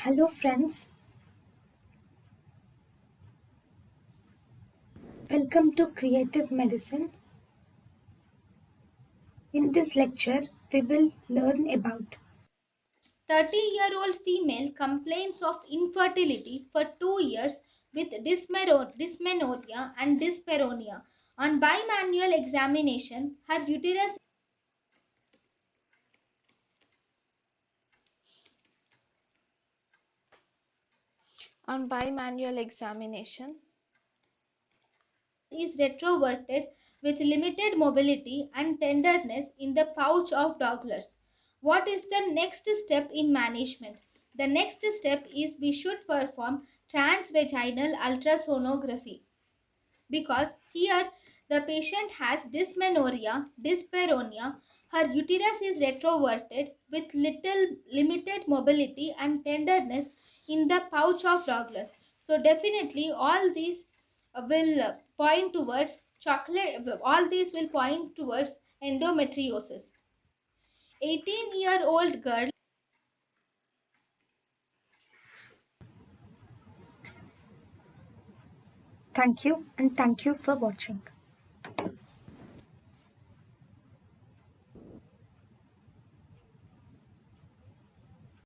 Hello, friends. Welcome to Creative Medicine. In this lecture, we will learn about 30-year-old female complains of infertility for 2 years with dysmenorrhea and dyspareunia. On bimanual examination, her uterus On bimanual examination, is retroverted with limited mobility and tenderness in the pouch of Douglas. What is the next step in management? The next step is we should perform transvaginal ultrasonography, because here the patient has dysmenorrhea, dyspareunia, her uterus is retroverted with little limited mobility and tenderness in the pouch of Douglas. So definitely all these will point towards all these will point towards endometriosis. 18-year-old girl. thank you and thank you for watching.